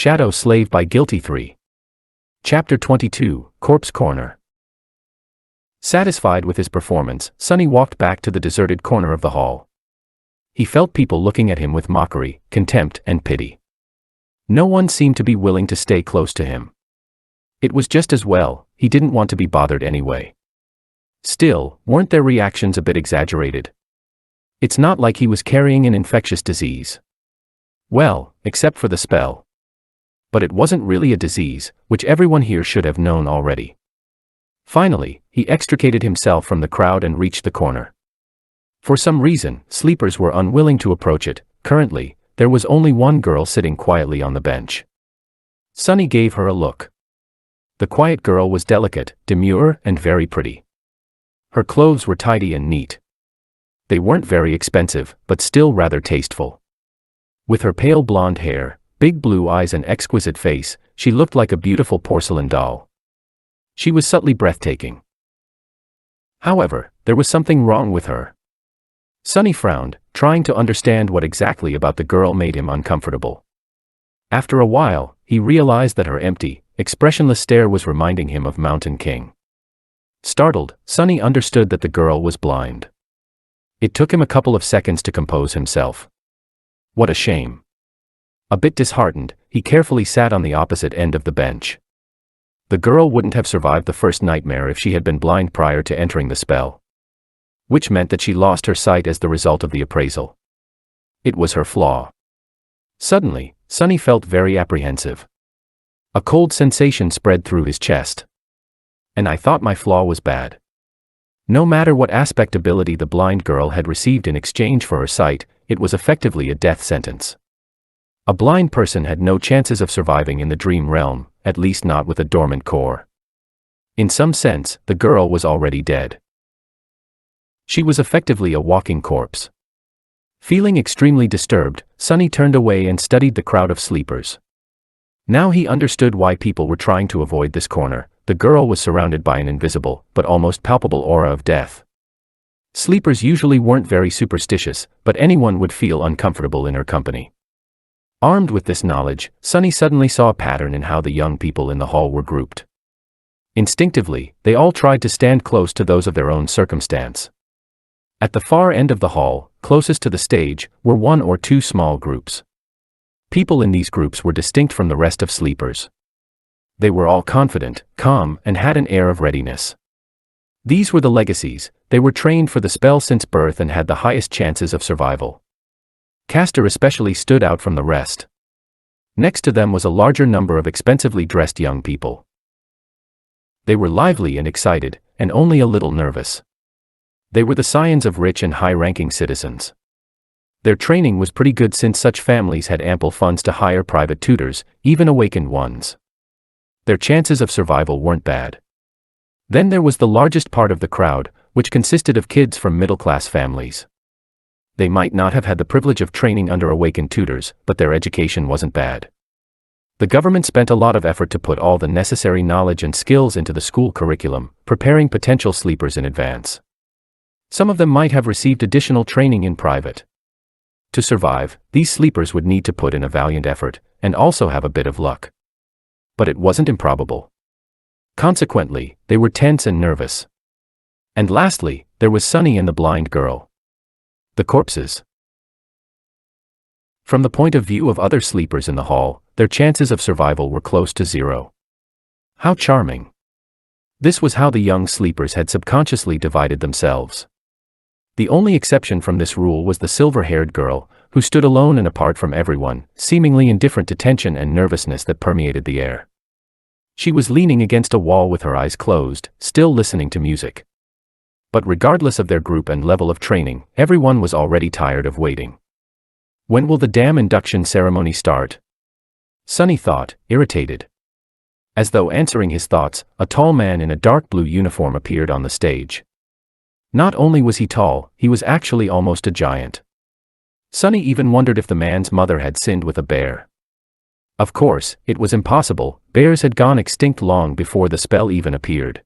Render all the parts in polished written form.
Shadow Slave by Guiltythree. Chapter 22, Corpse Corner. Satisfied with his performance, Sunny walked back to the deserted corner of the hall. He felt people looking at him with mockery, contempt, and pity. No one seemed to be willing to stay close to him. It was just as well, he didn't want to be bothered anyway. Still, weren't their reactions a bit exaggerated? It's not like he was carrying an infectious disease. Well, except for the spell. But it wasn't really a disease, which everyone here should have known already. Finally, he extricated himself from the crowd and reached the corner. For some reason, sleepers were unwilling to approach it. Currently, there was only one girl sitting quietly on the bench. Sunny gave her a look. The quiet girl was delicate, demure, and very pretty. Her clothes were tidy and neat. They weren't very expensive, but still rather tasteful. With her pale blonde hair, big blue eyes and exquisite face, she looked like a beautiful porcelain doll. She was subtly breathtaking. However, there was something wrong with her. Sunny frowned, trying to understand what exactly about the girl made him uncomfortable. After a while, he realized that her empty, expressionless stare was reminding him of Mountain King. Startled, Sunny understood that the girl was blind. It took him a couple of seconds to compose himself. What a shame. A bit disheartened, he carefully sat on the opposite end of the bench. The girl wouldn't have survived the first nightmare if she had been blind prior to entering the spell. Which meant that she lost her sight as the result of the appraisal. It was her flaw. Suddenly, Sunny felt very apprehensive. A cold sensation spread through his chest. And I thought my flaw was bad. No matter what aspect ability the blind girl had received in exchange for her sight, it was effectively a death sentence. A blind person had no chances of surviving in the dream realm, at least not with a dormant core. In some sense, the girl was already dead. She was effectively a walking corpse. Feeling extremely disturbed, Sunny turned away and studied the crowd of sleepers. Now he understood why people were trying to avoid this corner. The girl was surrounded by an invisible, but almost palpable aura of death. Sleepers usually weren't very superstitious, but anyone would feel uncomfortable in her company. Armed with this knowledge, Sunny suddenly saw a pattern in how the young people in the hall were grouped. Instinctively, they all tried to stand close to those of their own circumstance. At the far end of the hall, closest to the stage, were one or two small groups. People in these groups were distinct from the rest of sleepers. They were all confident, calm, and had an air of readiness. These were the legacies. They were trained for the spell since birth and had the highest chances of survival. Castor especially stood out from the rest. Next to them was a larger number of expensively dressed young people. They were lively and excited, and only a little nervous. They were the scions of rich and high-ranking citizens. Their training was pretty good since such families had ample funds to hire private tutors, even awakened ones. Their chances of survival weren't bad. Then there was the largest part of the crowd, which consisted of kids from middle-class families. They might not have had the privilege of training under awakened tutors, but their education wasn't bad. The government spent a lot of effort to put all the necessary knowledge and skills into the school curriculum, preparing potential sleepers in advance. Some of them might have received additional training in private. To survive, these sleepers would need to put in a valiant effort, and also have a bit of luck. But it wasn't improbable. Consequently, they were tense and nervous. And lastly, there was Sunny and the blind girl. The corpses. From the point of view of other sleepers in the hall, their chances of survival were close to zero. How charming. This was how the young sleepers had subconsciously divided themselves. The only exception from this rule was the silver-haired girl, who stood alone and apart from everyone, seemingly indifferent to tension and nervousness that permeated the air. She was leaning against a wall with her eyes closed, still listening to music. But regardless of their group and level of training, everyone was already tired of waiting. When will the damn induction ceremony start? Sunny thought, irritated. As though answering his thoughts, a tall man in a dark blue uniform appeared on the stage. Not only was he tall, he was actually almost a giant. Sunny even wondered if the man's mother had sinned with a bear. Of course, it was impossible. Bears had gone extinct long before the spell even appeared.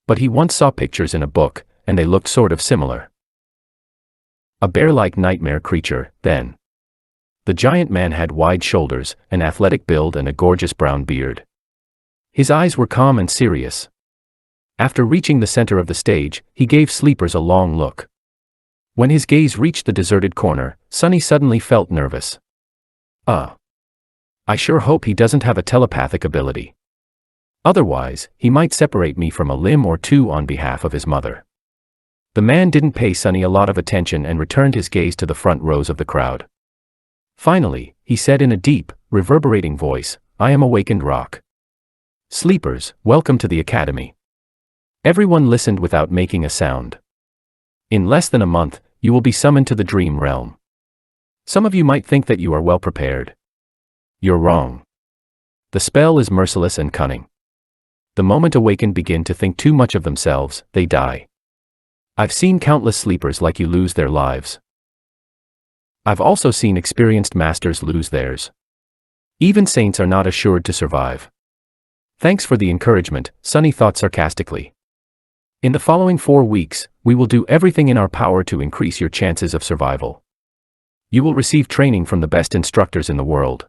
But he once saw pictures in a book, and they looked sort of similar. A bear-like nightmare creature, then. The giant man had wide shoulders, an athletic build and a gorgeous brown beard. His eyes were calm and serious. After reaching the center of the stage, he gave sleepers a long look. When his gaze reached the deserted corner, Sunny suddenly felt nervous. I sure hope he doesn't have a telepathic ability. Otherwise, he might separate me from a limb or two on behalf of his mother. The man didn't pay Sunny a lot of attention and returned his gaze to the front rows of the crowd. Finally, he said in a deep, reverberating voice, "I am Awakened Rock. Sleepers, welcome to the academy." Everyone listened without making a sound. In less than a month, you will be summoned to the dream realm. Some of you might think that you are well prepared. You're wrong. The spell is merciless and cunning. The moment awakened begin to think too much of themselves, they die. I've seen countless sleepers like you lose their lives. I've also seen experienced masters lose theirs. Even saints are not assured to survive. Thanks for the encouragement, Sunny thought sarcastically. In the following 4 weeks, we will do everything in our power to increase your chances of survival. You will receive training from the best instructors in the world.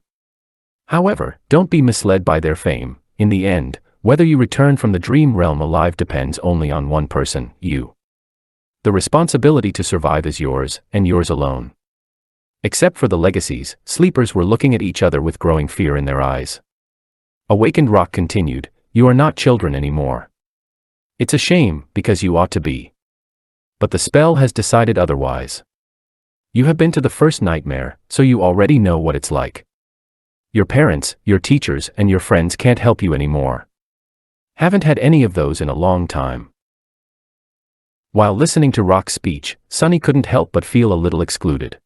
However, don't be misled by their fame. In the end, whether you return from the dream realm alive depends only on one person, you. The responsibility to survive is yours, and yours alone. Except for the legacies, sleepers were looking at each other with growing fear in their eyes. Awakened Rock continued, "You are not children anymore. It's a shame, because you ought to be. But the spell has decided otherwise. You have been to the first nightmare, so you already know what it's like. Your parents, your teachers, and your friends can't help you anymore. Haven't had any of those in a long time." While listening to Rock's speech, Sunny couldn't help but feel a little excluded.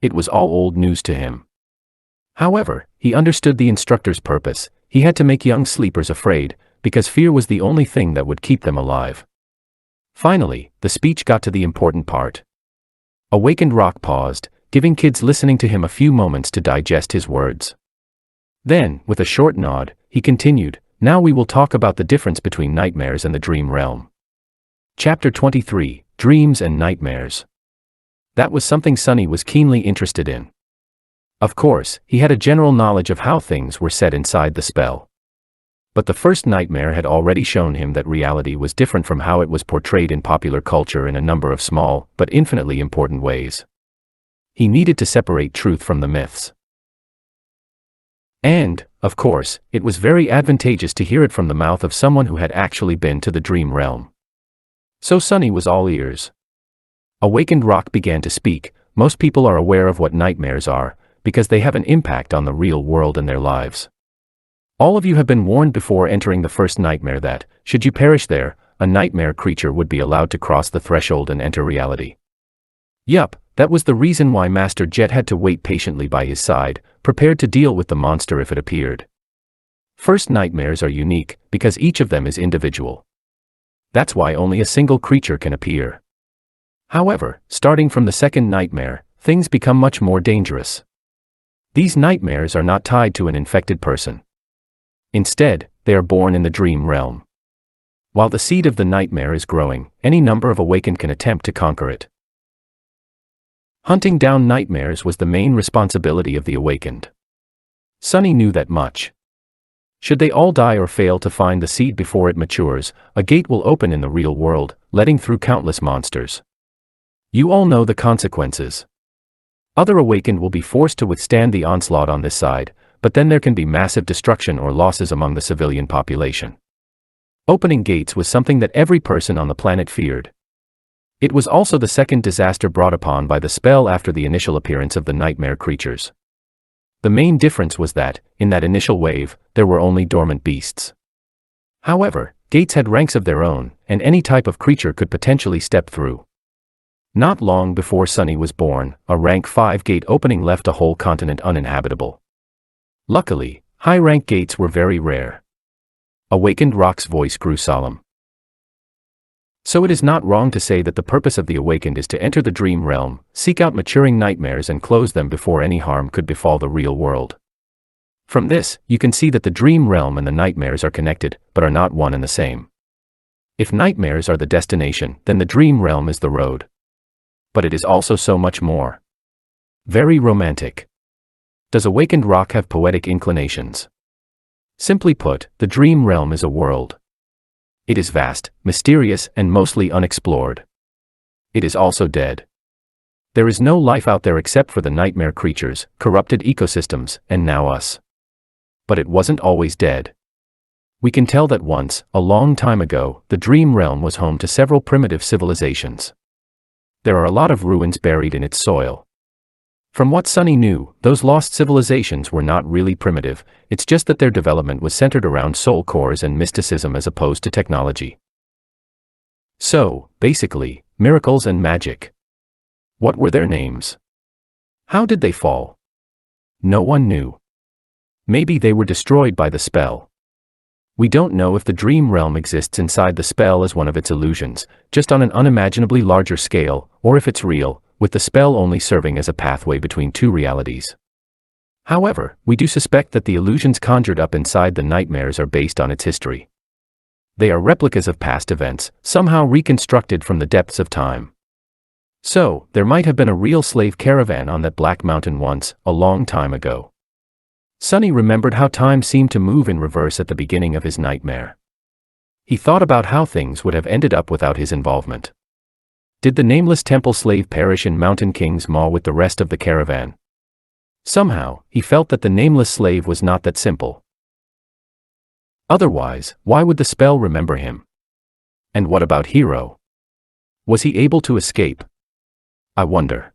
It was all old news to him. However, he understood the instructor's purpose. He had to make young sleepers afraid, because fear was the only thing that would keep them alive. Finally, the speech got to the important part. Awakened Rock paused, giving kids listening to him a few moments to digest his words. Then, with a short nod, he continued, "Now we will talk about the difference between nightmares and the dream realm." Chapter 23, Dreams and Nightmares. That was something Sunny was keenly interested in. Of course, he had a general knowledge of how things were set inside the spell. But the first nightmare had already shown him that reality was different from how it was portrayed in popular culture in a number of small, but infinitely important ways. He needed to separate truth from the myths. And, of course, it was very advantageous to hear it from the mouth of someone who had actually been to the dream realm. So Sunny was all ears. Awakened Rock began to speak. Most people are aware of what nightmares are, because they have an impact on the real world and their lives. All of you have been warned before entering the first nightmare that, should you perish there, a nightmare creature would be allowed to cross the threshold and enter reality. Yup, that was the reason why Master Jet had to wait patiently by his side, prepared to deal with the monster if it appeared. First nightmares are unique, because each of them is individual. That's why only a single creature can appear. However, starting from the second nightmare, things become much more dangerous. These nightmares are not tied to an infected person. Instead, they are born in the dream realm. While the seed of the nightmare is growing, any number of awakened can attempt to conquer it. Hunting down nightmares was the main responsibility of the awakened. Sunny knew that much. Should they all die or fail to find the seed before it matures, a gate will open in the real world, letting through countless monsters. You all know the consequences. Other awakened will be forced to withstand the onslaught on this side, but then there can be massive destruction or losses among the civilian population. Opening gates was something that every person on the planet feared. It was also the second disaster brought upon by the spell after the initial appearance of the nightmare creatures. The main difference was that, in that initial wave, there were only dormant beasts. However, gates had ranks of their own, and any type of creature could potentially step through. Not long before Sunny was born, a rank 5 gate opening left a whole continent uninhabitable. Luckily, high-rank gates were very rare. Awakened Rock's voice grew solemn. So it is not wrong to say that the purpose of the awakened is to enter the dream realm, seek out maturing nightmares and close them before any harm could befall the real world. From this, you can see that the dream realm and the nightmares are connected, but are not one and the same. If nightmares are the destination, then the dream realm is the road. But it is also so much more. Very romantic. Does awakened rock have poetic inclinations? Simply put, the dream realm is a world. It is vast, mysterious, and mostly unexplored. It is also dead. There is no life out there except for the nightmare creatures, corrupted ecosystems, and now us. But it wasn't always dead. We can tell that once, a long time ago, the dream realm was home to several primitive civilizations. There are a lot of ruins buried in its soil. From what Sunny knew, those lost civilizations were not really primitive, it's just that their development was centered around soul cores and mysticism as opposed to technology. So, basically, miracles and magic. What were their names? How did they fall? No one knew. Maybe they were destroyed by the spell. We don't know if the dream realm exists inside the spell as one of its illusions, just on an unimaginably larger scale, or if it's real, with the spell only serving as a pathway between two realities. However, we do suspect that the illusions conjured up inside the nightmares are based on its history. They are replicas of past events, somehow reconstructed from the depths of time. So, there might have been a real slave caravan on that Black Mountain once, a long time ago. Sunny remembered how time seemed to move in reverse at the beginning of his nightmare. He thought about how things would have ended up without his involvement. Did the nameless temple slave perish in Mountain King's Maw with the rest of the caravan? Somehow, he felt that the nameless slave was not that simple. Otherwise, why would the spell remember him? And what about Hero? Was he able to escape? I wonder.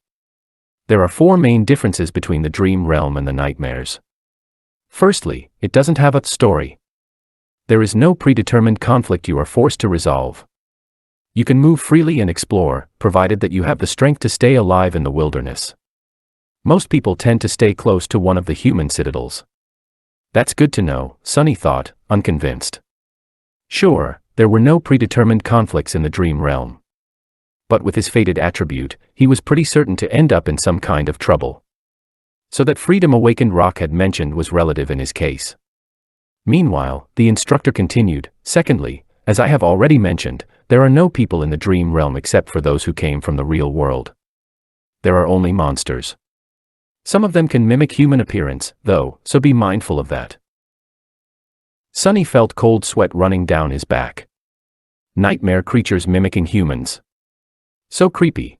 There are 4 main differences between the dream realm and the nightmares. Firstly, it doesn't have a story. There is no predetermined conflict you are forced to resolve. You can move freely and explore, provided that you have the strength to stay alive in the wilderness. Most people tend to stay close to one of the human citadels. That's good to know, Sunny thought, unconvinced. Sure, there were no predetermined conflicts in the dream realm. But with his fated attribute, he was pretty certain to end up in some kind of trouble. So that freedom awakened rock had mentioned was relative in his case. Meanwhile, the instructor continued, secondly, as I have already mentioned, there are no people in the dream realm except for those who came from the real world. There are only monsters. Some of them can mimic human appearance, though, so be mindful of that. Sunny felt cold sweat running down his back. Nightmare creatures mimicking humans. So creepy.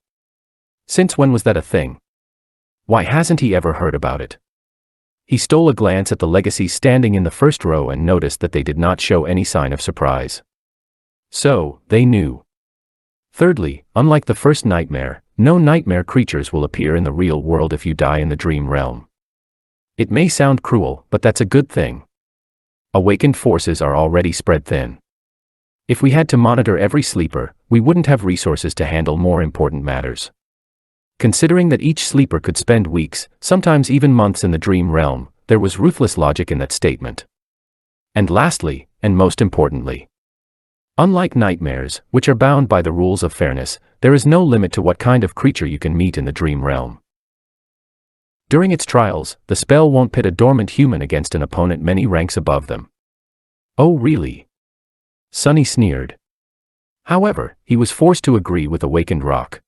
Since when was that a thing? Why hasn't he ever heard about it? He stole a glance at the legacies standing in the first row and noticed that they did not show any sign of surprise. So, they knew. Thirdly, unlike the first nightmare, no nightmare creatures will appear in the real world if you die in the dream realm. It may sound cruel, but that's a good thing. Awakened forces are already spread thin. If we had to monitor every sleeper, we wouldn't have resources to handle more important matters. Considering that each sleeper could spend weeks, sometimes even months in the dream realm, there was ruthless logic in that statement. And lastly, and most importantly, unlike nightmares, which are bound by the rules of fairness, there is no limit to what kind of creature you can meet in the dream realm. During its trials, the spell won't pit a dormant human against an opponent many ranks above them. Oh really? Sunny sneered. However, he was forced to agree with Awakened Rock.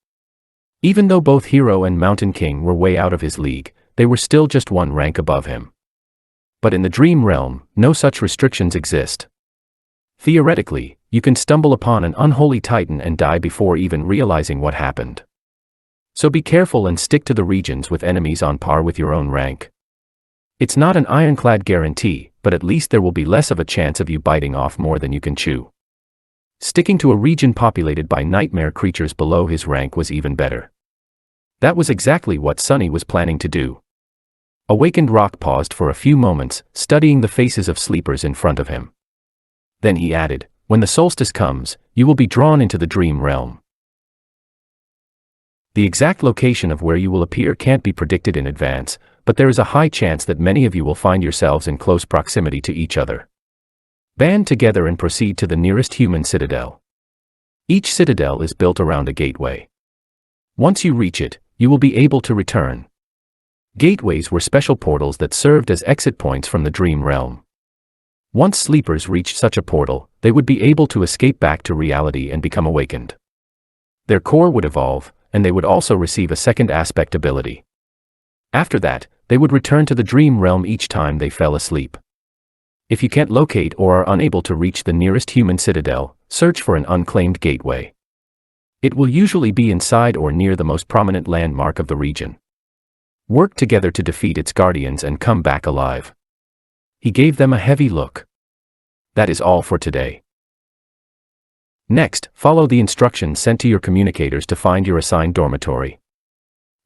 Even though both Hero and Mountain King were way out of his league, they were still just one rank above him. But in the dream realm, no such restrictions exist. Theoretically, you can stumble upon an unholy titan and die before even realizing what happened. So be careful and stick to the regions with enemies on par with your own rank. It's not an ironclad guarantee, but at least there will be less of a chance of you biting off more than you can chew. Sticking to a region populated by nightmare creatures below his rank was even better. That was exactly what Sunny was planning to do. Awakened Rock paused for a few moments, studying the faces of sleepers in front of him. Then he added, when the solstice comes, you will be drawn into the dream realm. The exact location of where you will appear can't be predicted in advance, but there is a high chance that many of you will find yourselves in close proximity to each other. Band together and proceed to the nearest human citadel. Each citadel is built around a gateway. Once you reach it, you will be able to return. Gateways were special portals that served as exit points from the dream realm. Once sleepers reached such a portal, they would be able to escape back to reality and become awakened. Their core would evolve, and they would also receive a second aspect ability. After that, They would return to the dream realm each time they fell asleep. If you can't locate or are unable to reach the nearest human citadel, search for an unclaimed gateway. It will usually be inside or near the most prominent landmark of the region. Work together to defeat its guardians and come back alive. He gave them a heavy look. That is all for today. Next, follow the instructions sent to your communicators to find your assigned dormitory.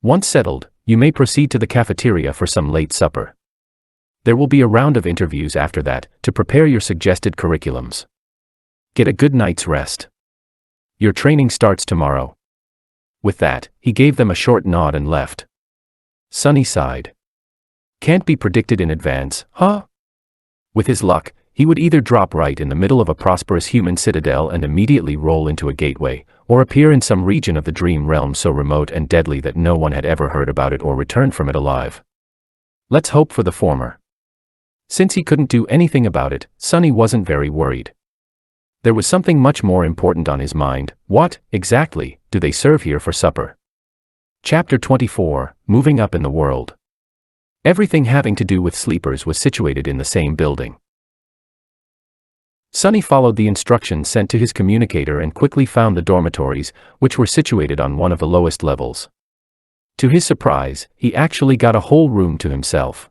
Once settled, you may proceed to the cafeteria for some late supper. There will be a round of interviews after that to prepare your suggested curriculums. Get a good night's rest. Your training starts tomorrow. With that, he gave them a short nod and left. Sunny sighed. Can't be predicted in advance, huh? With his luck, he would either drop right in the middle of a prosperous human citadel and immediately roll into a gateway, or appear in some region of the dream realm so remote and deadly that no one had ever heard about it or returned from it alive. Let's hope for the former. Since he couldn't do anything about it, Sunny wasn't very worried. There was something much more important on his mind. What, exactly, do they serve here for supper? Chapter 24, Moving Up in the World. Everything having to do with sleepers was situated in the same building. Sunny followed the instructions sent to his communicator and quickly found the dormitories, which were situated on one of the lowest levels. To his surprise, he actually got a whole room to himself.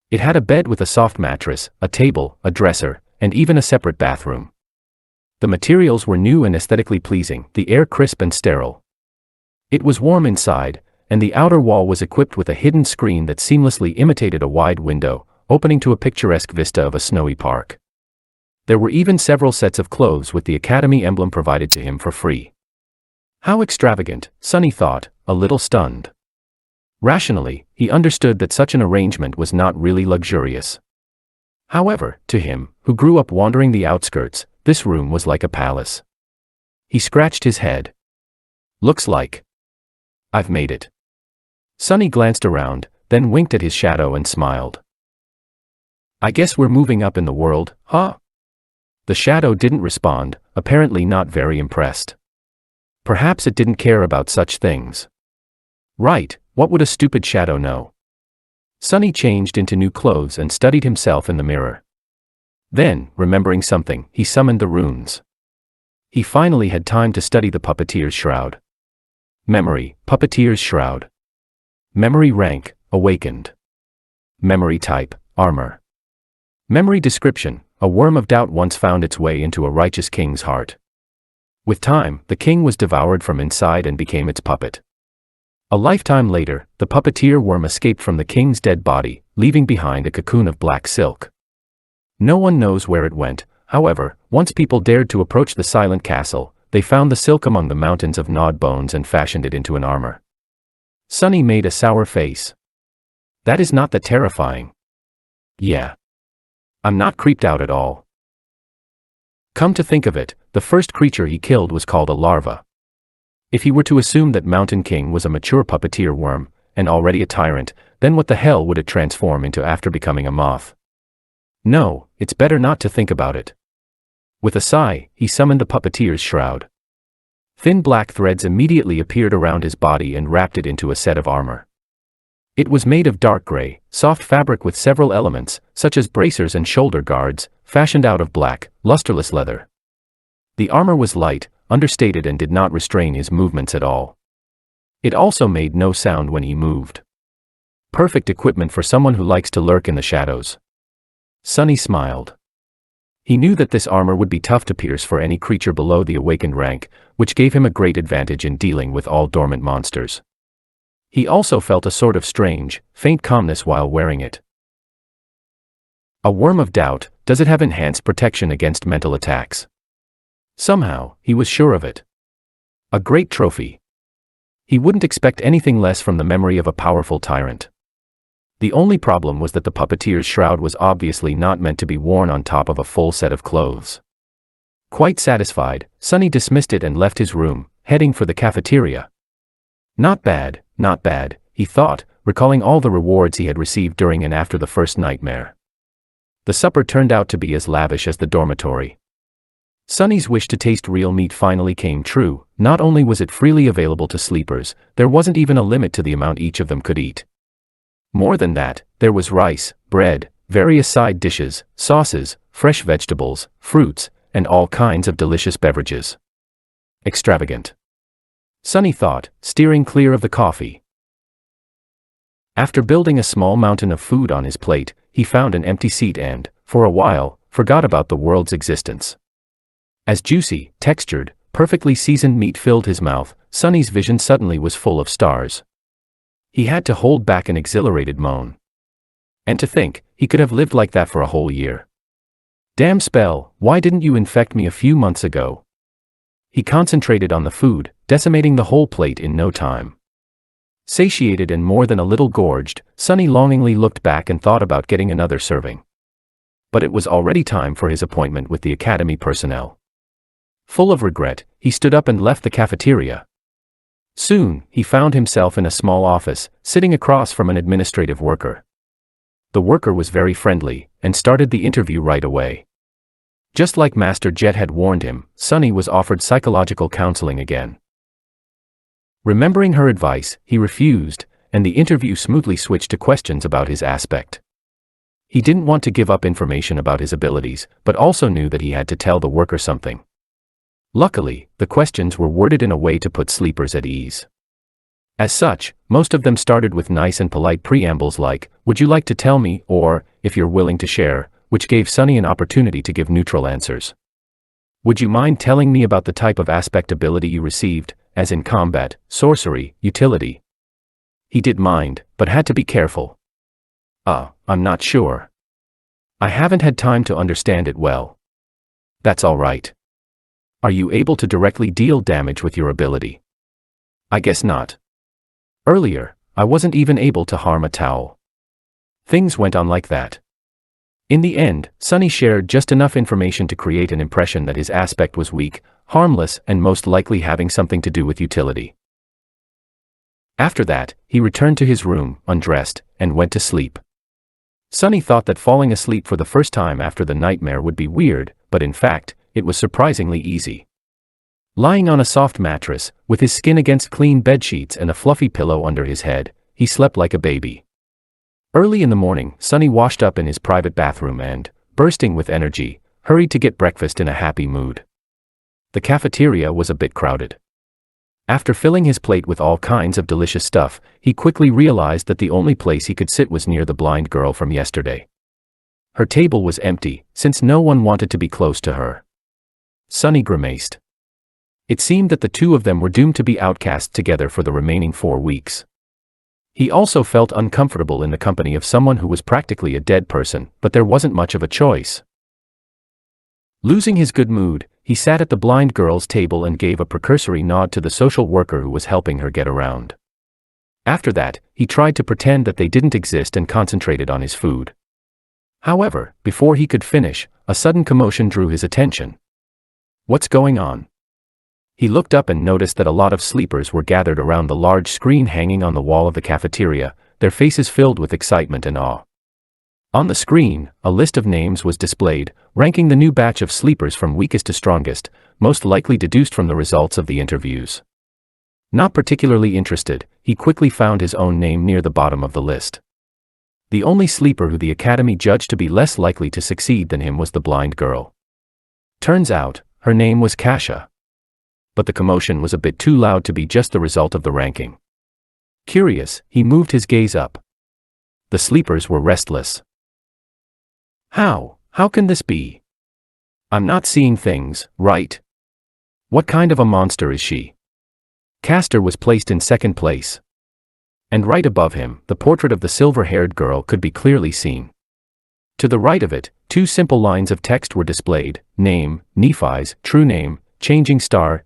It had a bed with a soft mattress, a table, a dresser, and even a separate bathroom. The materials were new and aesthetically pleasing, the air crisp and sterile. It was warm inside, and the outer wall was equipped with a hidden screen that seamlessly imitated a wide window, opening to a picturesque vista of a snowy park. There were even several sets of clothes with the Academy emblem provided to him for free. How extravagant, Sunny thought, a little stunned. Rationally, he understood that such an arrangement was not really luxurious. However, to him, who grew up wandering the outskirts, this room was like a palace. He scratched his head. Looks like I've made it. Sunny glanced around, then winked at his shadow and smiled. I guess we're moving up in the world, huh? The shadow didn't respond, apparently not very impressed. Perhaps it didn't care about such things. Right, what would a stupid shadow know? Sunny changed into new clothes and studied himself in the mirror. Then, remembering something, he summoned the runes. He finally had time to study the puppeteer's shroud. Memory, puppeteer's shroud. Memory rank, awakened. Memory type, armor. Memory description, a worm of doubt once found its way into a righteous king's heart. With time, the king was devoured from inside and became its puppet. A lifetime later, the puppeteer worm escaped from the king's dead body, leaving behind a cocoon of black silk. No one knows where it went. However, once people dared to approach the silent castle, they found the silk among the mountains of gnawed bones and fashioned it into an armor. Sunny made a sour face. That is not that terrifying. Yeah. I'm not creeped out at all. Come to think of it, the first creature he killed was called a larva. If he were to assume that Mountain King was a mature puppeteer worm, and already a tyrant, then what the hell would it transform into after becoming a moth? No, it's better not to think about it. With a sigh, he summoned the puppeteer's shroud. Thin black threads immediately appeared around his body and wrapped it into a set of armor. It was made of dark gray, soft fabric with several elements, such as bracers and shoulder guards, fashioned out of black, lusterless leather. The armor was light, understated and did not restrain his movements at all. It also made no sound when he moved. Perfect equipment for someone who likes to lurk in the shadows. Sunny smiled. He knew that this armor would be tough to pierce for any creature below the awakened rank, which gave him a great advantage in dealing with all dormant monsters. He also felt a sort of strange, faint calmness while wearing it. A worm of doubt, does it have enhanced protection against mental attacks? Somehow, he was sure of it. A great trophy. He wouldn't expect anything less from the memory of a powerful tyrant. The only problem was that the puppeteer's shroud was obviously not meant to be worn on top of a full set of clothes. Quite satisfied, Sunny dismissed it and left his room, heading for the cafeteria. Not bad, he thought, recalling all the rewards he had received during and after the first nightmare. The supper turned out to be as lavish as the dormitory. Sunny's wish to taste real meat finally came true. Not only was it freely available to sleepers, there wasn't even a limit to the amount each of them could eat. More than that, there was rice, bread, various side dishes, sauces, fresh vegetables, fruits, and all kinds of delicious beverages. Extravagant. Sunny thought, steering clear of the coffee. After building a small mountain of food on his plate, he found an empty seat and, for a while, forgot about the world's existence. As juicy, textured, perfectly seasoned meat filled his mouth, Sunny's vision suddenly was full of stars. He had to hold back an exhilarated moan. And to think, he could have lived like that for a whole year. Damn spell, why didn't you infect me a few months ago? He concentrated on the food, decimating the whole plate in no time. Satiated and more than a little gorged, Sunny longingly looked back and thought about getting another serving. But it was already time for his appointment with the academy personnel. Full of regret, he stood up and left the cafeteria. Soon, he found himself in a small office, sitting across from an administrative worker. The worker was very friendly, and started the interview right away. Just like Master Jet had warned him, Sunny was offered psychological counseling again. Remembering her advice, he refused, and the interview smoothly switched to questions about his aspect. He didn't want to give up information about his abilities, but also knew that he had to tell the worker something. Luckily, the questions were worded in a way to put sleepers at ease. As such, most of them started with nice and polite preambles like, "Would you like to tell me?" or, "If you're willing to share," which gave Sunny an opportunity to give neutral answers. "Would you mind telling me about the type of aspect ability you received, as in combat, sorcery, utility?" He did mind, but had to be careful. I'm not sure. I haven't had time to understand it well." "That's all right. Are you able to directly deal damage with your ability?" "I guess not. Earlier, I wasn't even able to harm a towel." Things went on like that. In the end, Sunny shared just enough information to create an impression that his aspect was weak, harmless, and most likely having something to do with utility. After that, he returned to his room, undressed, and went to sleep. Sunny thought that falling asleep for the first time after the nightmare would be weird, but in fact, it was surprisingly easy. Lying on a soft mattress, with his skin against clean bedsheets and a fluffy pillow under his head, he slept like a baby. Early in the morning, Sunny washed up in his private bathroom and, bursting with energy, hurried to get breakfast in a happy mood. The cafeteria was a bit crowded. After filling his plate with all kinds of delicious stuff, he quickly realized that the only place he could sit was near the blind girl from yesterday. Her table was empty, since no one wanted to be close to her. Sunny grimaced. It seemed that the two of them were doomed to be outcast together for the remaining 4 weeks. He also felt uncomfortable in the company of someone who was practically a dead person, but there wasn't much of a choice. Losing his good mood, he sat at the blind girl's table and gave a precursory nod to the social worker who was helping her get around. After that, he tried to pretend that they didn't exist and concentrated on his food. However, before he could finish, a sudden commotion drew his attention. "What's going on?" He looked up and noticed that a lot of sleepers were gathered around the large screen hanging on the wall of the cafeteria, their faces filled with excitement and awe. On the screen, a list of names was displayed, ranking the new batch of sleepers from weakest to strongest, most likely deduced from the results of the interviews. Not particularly interested, he quickly found his own name near the bottom of the list. The only sleeper who the academy judged to be less likely to succeed than him was the blind girl. Turns out, her name was Kasha. But the commotion was a bit too loud to be just the result of the ranking. Curious, he moved his gaze up. The sleepers were restless. How can this be? I'm not seeing things, right? What kind of a monster is she? Castor was placed in second place. And right above him, the portrait of the silver-haired girl could be clearly seen. To the right of it, 2 simple lines of text were displayed: name, Nephi's, true name, changing star,